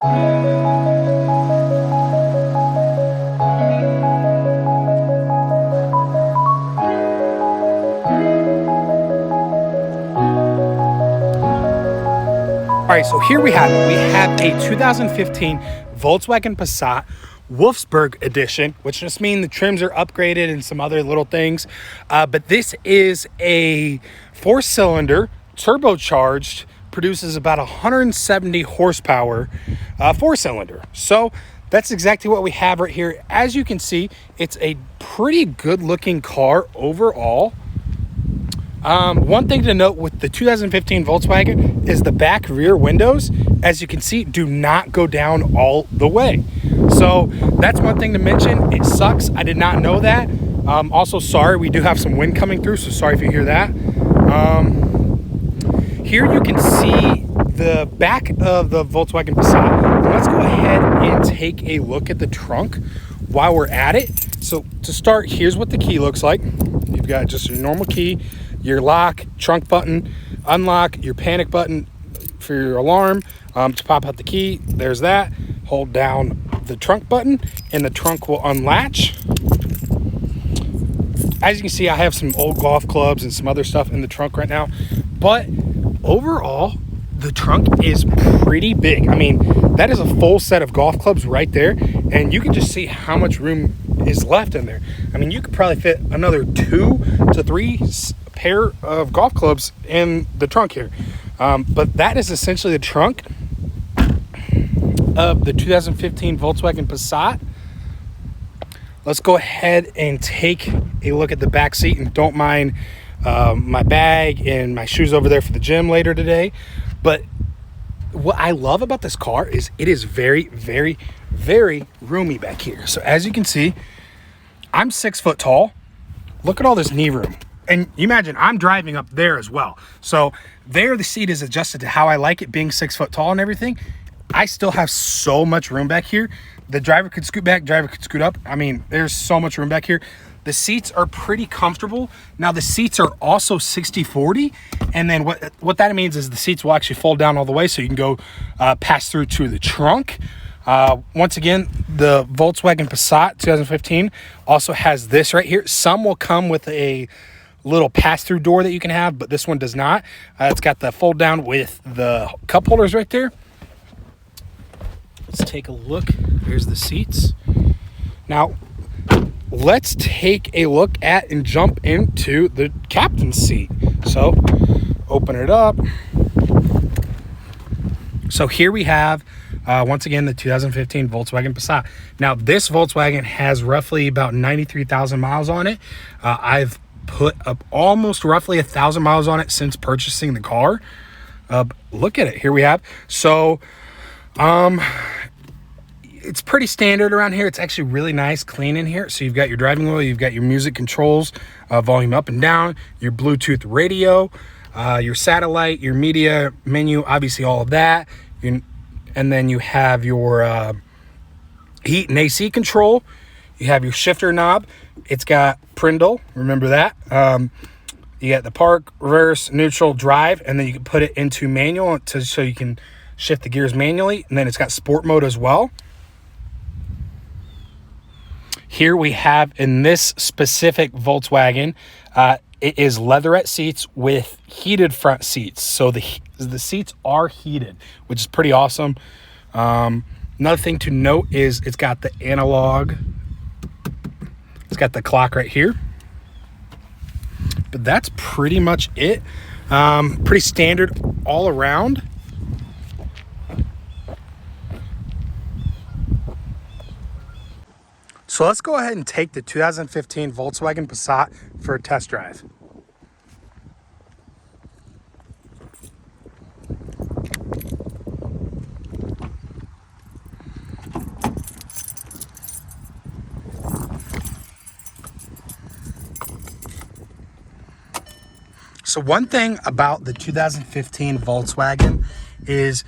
All right, so here we have it. We have a 2015 Volkswagen Passat Wolfsburg edition, which just means the trims are upgraded and some other little things. But this is a 4-cylinder, turbocharged, produces about 170 horsepower 4-cylinder. So that's exactly what we have right here. As you can see, it's a pretty good looking car overall. One thing to note with the 2015 Volkswagen is the back rear windows, as you can see, do not go down all the way. So that's one thing to mention. It sucks. I did not know that. Also, sorry, we do have some wind coming through, so sorry if you hear that. Here you can see the back of the Volkswagen Passat. Let's go ahead and take a look at the trunk while we're at it. So to start, here's what the key looks like. You've got just your normal key, your lock, trunk button, unlock, your panic button for your alarm, to pop out the key. There's that. Hold down the trunk button and the trunk will unlatch. As you can see, I have some old golf clubs and some other stuff in the trunk right now, but overall the trunk is pretty big. I mean, that is a full set of golf clubs right there, and you can just see how much room is left in there. I mean, you could probably fit another 2 to 3 pair of golf clubs in the trunk here. But that is essentially the trunk of the 2015 Volkswagen Passat. Let's go ahead and take a look at the back seat, and don't mind my bag and my shoes over there for the gym later today. But what I love about this car is it is very, very, very roomy back here. So as you can see, I'm 6 foot tall. Look at all this knee room. And you imagine I'm driving up there as well. So there the seat is adjusted to how I like it, being 6 foot tall and everything. I still have so much room back here. The driver could scoot back, driver could scoot up. I mean, there's so much room back here. The seats are pretty comfortable. Now the seats are also 60/40. And then what that means is the seats will actually fold down all the way, so you can go pass through to the trunk. Once again, the Volkswagen Passat 2015 also has this right here. Some will come with a little pass-through door that you can have, but this one does not. It's got the fold down with the cup holders right there. Let's take a look. Here's the seats. Now, let's take a look at and jump into the captain's seat. So, open it up. So here we have, once again, the 2015 Volkswagen Passat. Now, this Volkswagen has roughly about 93,000 miles on it. I've put up almost roughly 1,000 miles on it since purchasing the car. Look at it. Here we have. So, it's pretty standard around here. It's actually really nice, clean in here. So you've got your driving wheel, you've got your music controls, volume up and down, your Bluetooth radio, your satellite, your media menu, obviously all of that. And then you have your heat and AC control. You have your shifter knob. It's got Prindle, remember that. You got the park, reverse, neutral, drive, and then you can put it into manual so you can shift the gears manually. And then it's got sport mode as well. Here we have, in this specific Volkswagen, it is leatherette seats with heated front seats. So the seats are heated, which is pretty awesome. Another thing to note is it's got the analog. It's got the clock right here. But that's pretty much it. Pretty standard all around. So let's go ahead and take the 2015 Volkswagen Passat for a test drive. So one thing about the 2015 Volkswagen is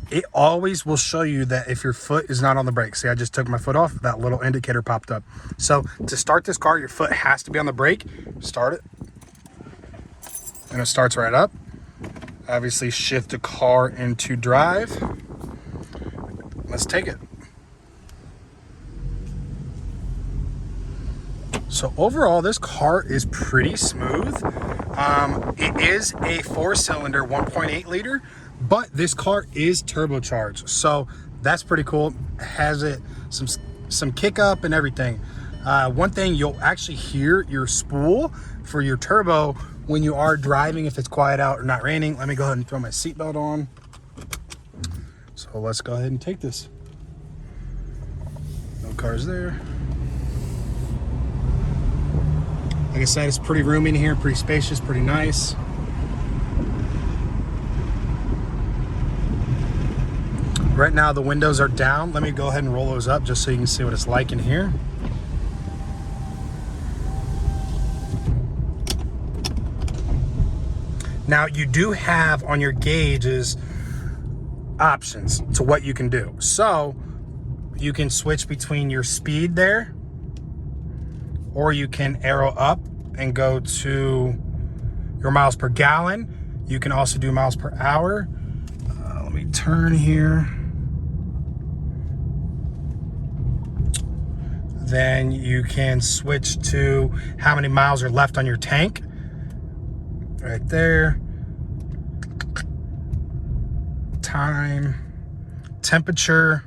it always will show you that if your foot is not on the brake. See, I just took my foot off, that little indicator popped up. So to start this car, your foot has to be on the brake. Start it, and it starts right up. Obviously shift the car into drive. let's take it. So overall, this car is pretty smooth. It is a 4-cylinder 1.8 liter, but this car is turbocharged, so that's pretty cool. It has some kick up and everything. One thing, you'll actually hear your spool for your turbo when you are driving if it's quiet out or not raining. Let me go ahead and throw my seatbelt on. So let's go ahead and take this. No cars there. Like I said, it's pretty roomy in here, pretty spacious, pretty nice. Right now the windows are down. Let me go ahead and roll those up just so you can see what it's like in here. Now you do have on your gauges options to what you can do. So you can switch between your speed there, or you can arrow up and go to your miles per gallon. You can also do miles per hour. Let me turn here. Then you can switch to how many miles are left on your tank. Right there. Time, temperature,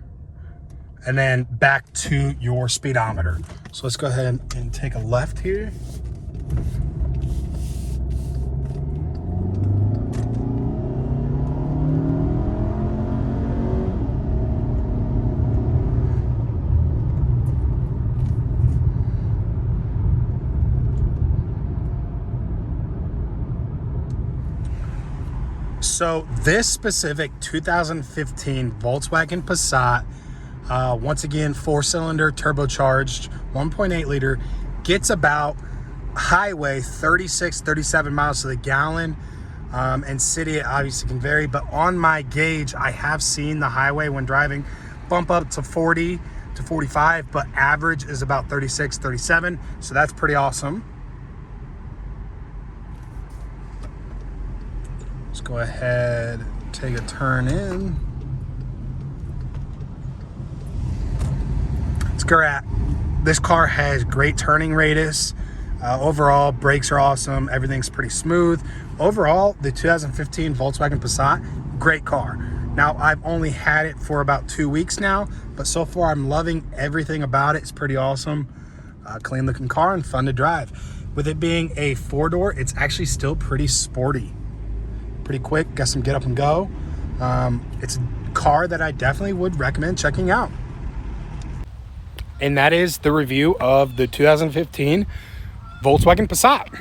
and then back to your speedometer. So let's go ahead and take a left here. So this specific 2015 Volkswagen Passat, once again, 4-cylinder turbocharged 1.8 liter, gets about highway 36, 37 miles to the gallon. And city, it obviously can vary, but on my gauge, I have seen the highway when driving bump up to 40 to 45, but average is about 36, 37. So that's pretty awesome. Let's go ahead and take a turn in. Let's go at. This car has great turning radius. Overall, brakes are awesome. Everything's pretty smooth. Overall, the 2015 Volkswagen Passat, great car. Now, I've only had it for about 2 weeks now, but so far I'm loving everything about it. It's pretty awesome. Clean looking car and fun to drive. With it being a 4-door, it's actually still pretty sporty. Pretty quick, got some get up and go. It's a car that I definitely would recommend checking out. And that is the review of the 2015 Volkswagen Passat.